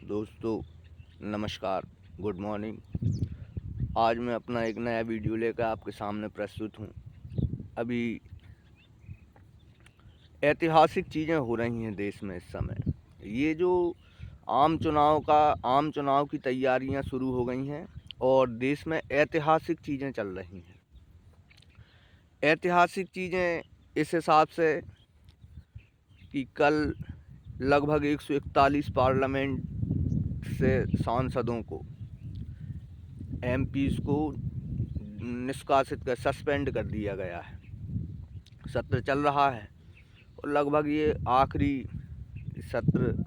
दोस्तों नमस्कार, good morning. आज मैं अपना एक नया वीडियो लेकर आपके सामने प्रस्तुत हूँ। अभी ऐतिहासिक चीज़ें हो रही हैं देश में इस समय। ये जो आम चुनाव की तैयारियां शुरू हो गई हैं और देश में ऐतिहासिक चीज़ें चल रही हैं। ऐतिहासिक चीज़ें इस हिसाब से कि कल लगभग 141 पार्लियामेंट से सांसदों को, एमपीज़ को निष्कासित कर सस्पेंड कर दिया गया है। सत्र चल रहा है और लगभग ये आखिरी सत्र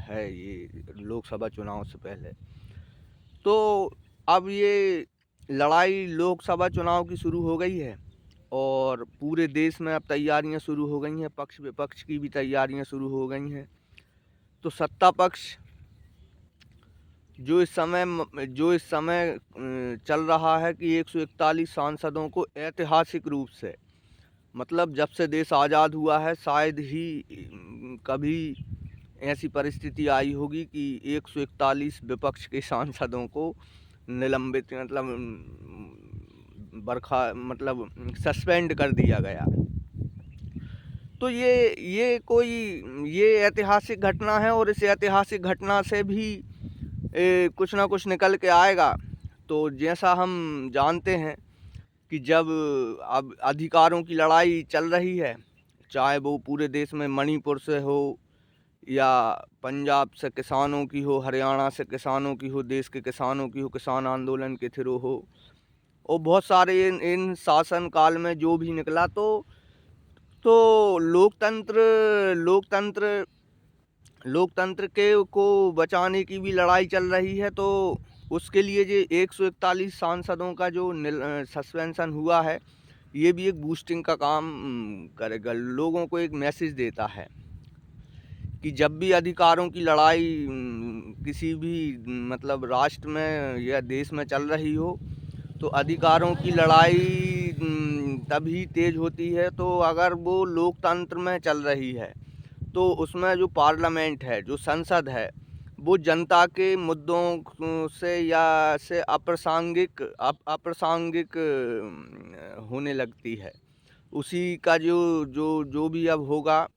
है ये लोकसभा चुनाव से पहले। तो अब ये लड़ाई लोकसभा चुनाव की शुरू हो गई है और पूरे देश में अब तैयारियां शुरू हो गई हैं। पक्ष विपक्ष की भी तैयारियां शुरू हो गई हैं। तो सत्ता पक्ष जो इस समय चल रहा है कि 141 सांसदों को ऐतिहासिक रूप से, मतलब जब से देश आज़ाद हुआ है शायद ही कभी ऐसी परिस्थिति आई होगी कि 141 विपक्ष के सांसदों को निलंबित मतलब सस्पेंड कर दिया गया। तो ये ऐतिहासिक घटना है और इस ऐतिहासिक घटना से भी कुछ ना कुछ निकल के आएगा। तो जैसा हम जानते हैं कि जब अब अधिकारों की लड़ाई चल रही है, चाहे वो पूरे देश में मणिपुर से हो या पंजाब से किसानों की हो, हरियाणा से किसानों की हो, देश के किसानों की हो, किसान आंदोलन के थ्रू हो, और बहुत सारे इन शासन काल में जो भी निकला, तो लोकतंत्र के को बचाने की भी लड़ाई चल रही है। तो उसके लिए जो 141 सांसदों का जो सस्पेंशन हुआ है, ये भी एक बूस्टिंग का काम करेगा, लोगों को एक मैसेज देता है कि जब भी अधिकारों की लड़ाई किसी भी मतलब राष्ट्र में या देश में चल रही हो, तो अधिकारों की लड़ाई तभी तेज होती है तो अगर वो लोकतंत्र में चल रही है, तो उसमें जो पार्लियामेंट है, जो संसद है, वो जनता के मुद्दों से या से अप्रासंगिक होने लगती है। उसी का जो भी अब होगा,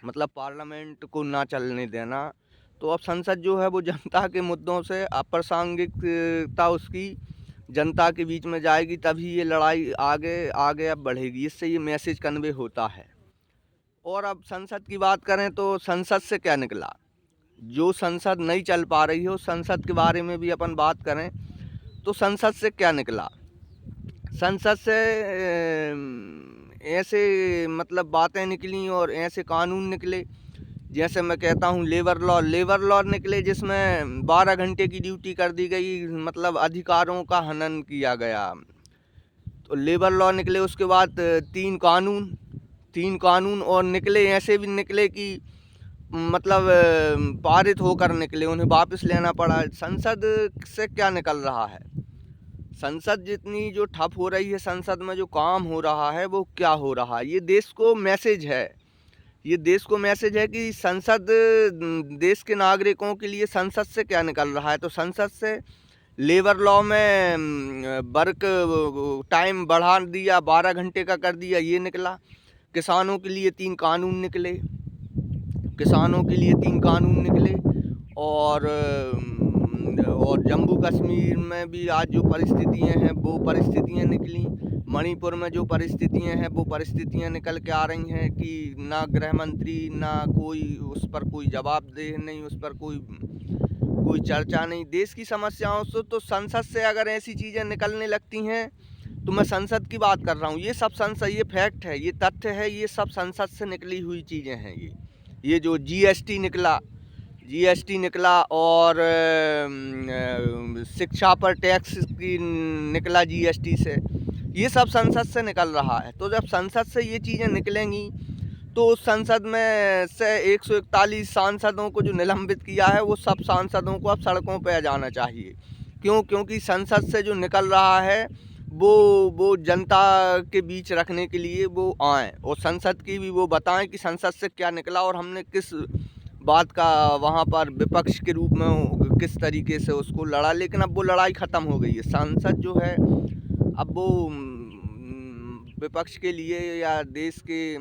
मतलब पार्लियामेंट को ना चलने देना। तो अब संसद जो है वो जनता के मुद्दों से अप्रासंगिकता उसकी जनता के बीच में जाएगी, तभी ये लड़ाई आगे अब बढ़ेगी। इससे ये मैसेज कन्वे होता है। और अब संसद की बात करें तो संसद से क्या निकला, जो संसद नहीं चल पा रही हो, संसद के बारे में भी अपन बात करें तो संसद से क्या निकला। संसद से ऐसे मतलब बातें निकली और ऐसे कानून निकले, जैसे मैं कहता हूँ लेबर लॉ निकले, जिसमें 12 घंटे की ड्यूटी कर दी गई, मतलब अधिकारों का हनन किया गया। तो लेबर लॉ निकले। उसके बाद तीन कानून और निकले, ऐसे भी निकले कि मतलब पारित होकर निकले, उन्हें वापस लेना पड़ा। संसद से क्या निकल रहा है, संसद जितनी जो ठप हो रही है, संसद में जो काम हो रहा है वो क्या हो रहा है, ये देश को मैसेज है। ये देश को मैसेज है कि संसद देश के नागरिकों के लिए संसद से क्या निकल रहा है। तो संसद से लेबर लॉ में वर्क टाइम बढ़ा दिया, 12 घंटे का कर दिया, ये निकला। किसानों के लिए तीन कानून निकले और जम्मू कश्मीर में भी आज जो परिस्थितियां हैं वो परिस्थितियां निकली। मणिपुर में जो परिस्थितियां हैं वो परिस्थितियां निकल के आ रही हैं कि ना गृह मंत्री, ना कोई उस पर कोई जवाबदेह नहीं, उस पर कोई चर्चा नहीं। देश की समस्याओं से तो संसद से अगर ऐसी चीज़ें निकलने लगती हैं, तो मैं संसद की बात कर रहा हूँ, ये सब संसद, ये फैक्ट है, ये तथ्य है, ये सब संसद से निकली हुई चीज़ें हैं। ये जो जीएसटी निकला और शिक्षा पर टैक्स की निकला जीएसटी से, ये सब संसद से निकल रहा है। तो जब संसद से ये चीज़ें निकलेंगी तो उस संसद में से 141 सांसदों को जो निलंबित किया है, वो सब सांसदों को अब सड़कों पर आ जाना चाहिए। क्योंकि संसद से जो निकल रहा है वो जनता के बीच रखने के लिए वो आएँ और संसद की भी वो बताएं कि संसद से क्या निकला और हमने किस बात का वहाँ पर विपक्ष के रूप में किस तरीके से उसको लड़ा, लेकिन अब वो लड़ाई ख़त्म हो गई है। संसद जो है अब वो विपक्ष के लिए या देश के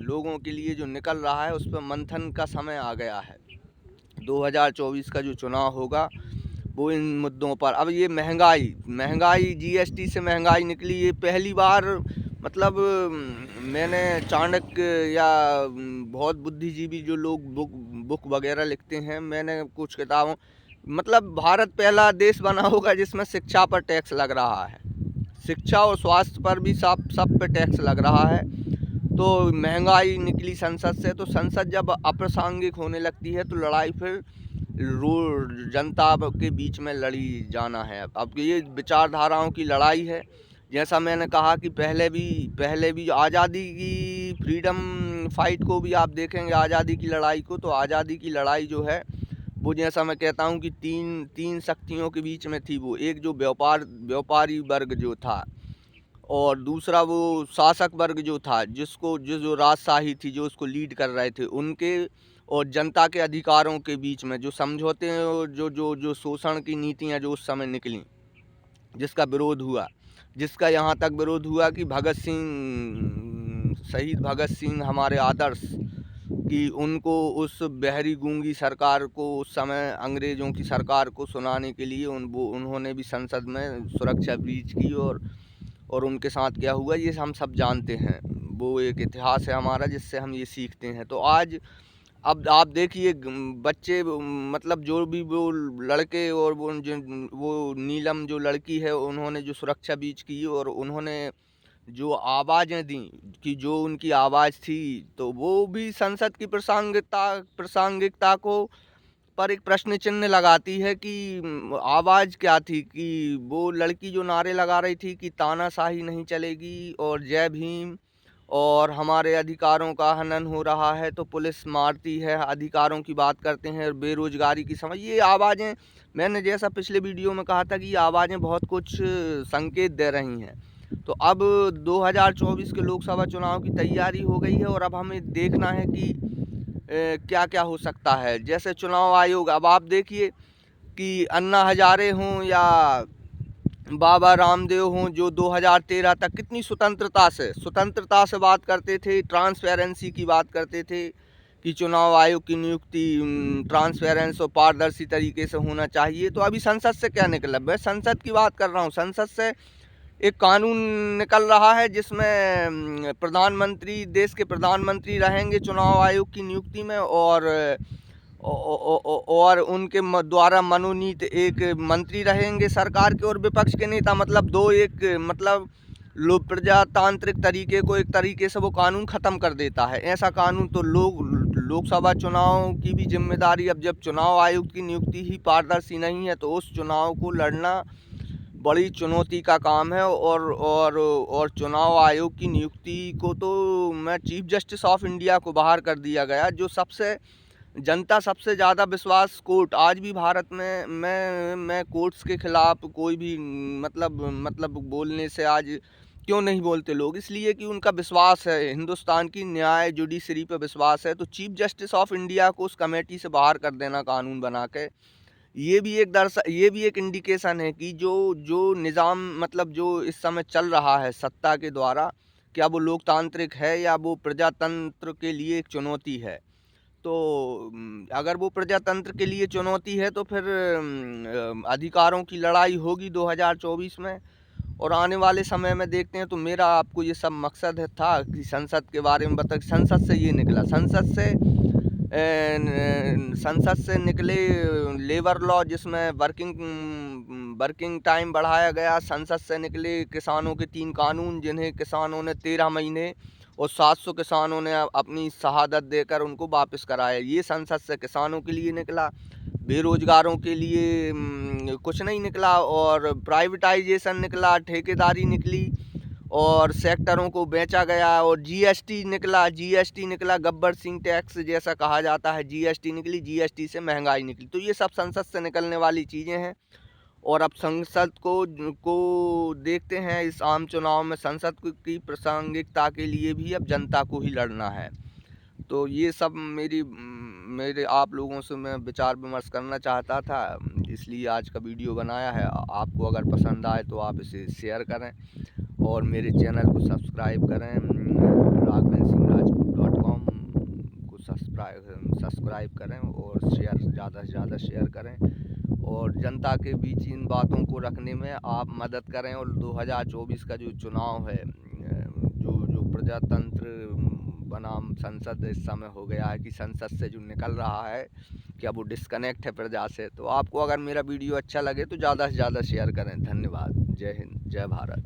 लोगों के लिए जो निकल रहा है उस पर मंथन का समय आ गया है। 2024 का जो चुनाव होगा वो इन मुद्दों पर। अब ये महंगाई जीएसटी से महंगाई निकली, ये पहली बार मतलब मैंने चाणक्य या बहुत बुद्धिजीवी जो लोग बुक वगैरह लिखते हैं, मैंने कुछ किताबों मतलब भारत पहला देश बना होगा जिसमें शिक्षा पर टैक्स लग रहा है। शिक्षा और स्वास्थ्य पर भी सब पे टैक्स लग रहा है। तो महंगाई निकली संसद से, तो संसद जब अप्रासंगिक होने लगती है तो लड़ाई फिर जनता के बीच में लड़ी जाना है। अब ये विचारधाराओं की लड़ाई है। जैसा मैंने कहा कि पहले भी आज़ादी की फ्रीडम फाइट को भी आप देखेंगे, आज़ादी की लड़ाई को, तो आज़ादी की लड़ाई जो है वो जैसा मैं कहता हूँ कि तीन शक्तियों के बीच में थी। वो एक जो व्यापारी वर्ग जो था, और दूसरा वो शासक वर्ग जो था, जो राजशाही थी, जो उसको लीड कर रहे थे, उनके और जनता के अधिकारों के बीच में जो समझौते और जो शोषण की नीतियाँ जो उस समय निकली, जिसका विरोध हुआ, जिसका यहाँ तक विरोध हुआ कि शहीद भगत सिंह हमारे आदर्श कि उनको उस बहरी गूंगी सरकार को, उस समय अंग्रेज़ों की सरकार को सुनाने के लिए उन्होंने भी संसद में सुरक्षा ब्रीच की, और उनके साथ क्या हुआ ये हम सब जानते हैं। वो एक इतिहास है हमारा जिससे हम ये सीखते हैं। तो आज अब आप देखिए बच्चे मतलब जो भी वो लड़के और वो नीलम जो लड़की है, उन्होंने जो सुरक्षा ब्रीच की और उन्होंने जो आवाज़ें दी कि जो उनकी आवाज़ थी, तो वो भी संसद की प्रासंगिकता को पर एक प्रश्न चिन्ह लगाती है कि आवाज़ क्या थी, कि वो लड़की जो नारे लगा रही थी कि तानाशाही नहीं चलेगी और जय भीम और हमारे अधिकारों का हनन हो रहा है तो पुलिस मारती है, अधिकारों की बात करते हैं और बेरोजगारी की समस्या, ये आवाज़ें, मैंने जैसा पिछले वीडियो में कहा था कि ये आवाज़ें बहुत कुछ संकेत दे रही हैं। तो अब 2024 के लोकसभा चुनाव की तैयारी हो गई है और अब हमें देखना है कि क्या क्या हो सकता है। जैसे चुनाव आयोग, अब आप देखिए कि अन्ना हजारे हों या बाबा रामदेव हों, जो 2013 तक कितनी स्वतंत्रता से बात करते थे, ट्रांसपेरेंसी की बात करते थे कि चुनाव आयोग की नियुक्ति ट्रांसपेरेंस और पारदर्शी तरीके से होना चाहिए। तो अभी संसद से क्या निकला, मैं संसद की बात कर रहा हूँ। संसद से एक कानून निकल रहा है जिसमें प्रधानमंत्री, देश के प्रधानमंत्री रहेंगे चुनाव आयोग की नियुक्ति में, और उनके द्वारा मनोनीत एक मंत्री रहेंगे सरकार के, और विपक्ष के नेता, मतलब मतलब प्रजातांत्रिक तरीके को एक तरीके से वो कानून ख़त्म कर देता है। ऐसा कानून तो लोकसभा चुनाव की भी जिम्मेदारी, अब जब चुनाव आयोग की नियुक्ति ही पारदर्शी नहीं है तो उस चुनाव को लड़ना बड़ी चुनौती का काम है। और चुनाव आयोग की नियुक्ति को तो मैं चीफ जस्टिस ऑफ इंडिया को बाहर कर दिया गया, जो जनता सबसे ज़्यादा विश्वास कोर्ट आज भी भारत में, मैं कोर्ट्स के खिलाफ कोई भी मतलब बोलने से आज क्यों नहीं बोलते लोग, इसलिए कि उनका विश्वास है, हिंदुस्तान की न्याय जुडिशरी पे विश्वास है। तो चीफ जस्टिस ऑफ इंडिया को उस कमेटी से बाहर कर देना कानून बना के, ये भी एक इंडिकेशन है कि जो निज़ाम मतलब जो इस समय चल रहा है सत्ता के द्वारा, क्या वो लोकतांत्रिक है या वो प्रजातंत्र के लिए एक चुनौती है। तो अगर वो प्रजातंत्र के लिए चुनौती है तो फिर अधिकारों की लड़ाई होगी 2024 में, और आने वाले समय में देखते हैं। तो मेरा आपको ये सब मकसद था कि संसद के बारे में बता, संसद से ये निकला, संसद से निकले लेबर लॉ जिसमें वर्किंग टाइम बढ़ाया गया, संसद से निकले किसानों के 3 कानून जिन्हें किसानों ने 13 महीने और 700 किसानों ने अपनी शहादत देकर उनको वापस कराया, ये संसद से किसानों के लिए निकला। बेरोजगारों के लिए कुछ नहीं निकला, और प्राइवेटाइजेशन निकला, ठेकेदारी निकली और सेक्टरों को बेचा गया, और जीएसटी निकला, गब्बर सिंह टैक्स जैसा कहा जाता है, जीएसटी निकली, जीएसटी से महंगाई निकली। तो ये सब संसद से निकलने वाली चीज़ें हैं। और अब संसद को देखते हैं, इस आम चुनाव में संसद की प्रासंगिकता के लिए भी अब जनता को ही लड़ना है। तो ये सब मेरी मेरे आप लोगों से मैं विचार विमर्श करना चाहता था, इसलिए आज का वीडियो बनाया है। आपको अगर पसंद आए तो आप इसे शेयर करें और मेरे चैनल को सब्सक्राइब करें। raghavendsingrajput.com को सब्सक्राइब करें और ज़्यादा से ज़्यादा शेयर करें और जनता के बीच इन बातों को रखने में आप मदद करें। और 2024 का जो चुनाव है, जो प्रजातंत्र बनाम संसद इस समय हो गया है कि संसद से जो निकल रहा है क्या वो डिस्कनेक्ट है प्रजा से। तो आपको अगर मेरा वीडियो अच्छा लगे तो ज़्यादा से ज़्यादा शेयर करें। धन्यवाद। जय हिंद, जय भारत।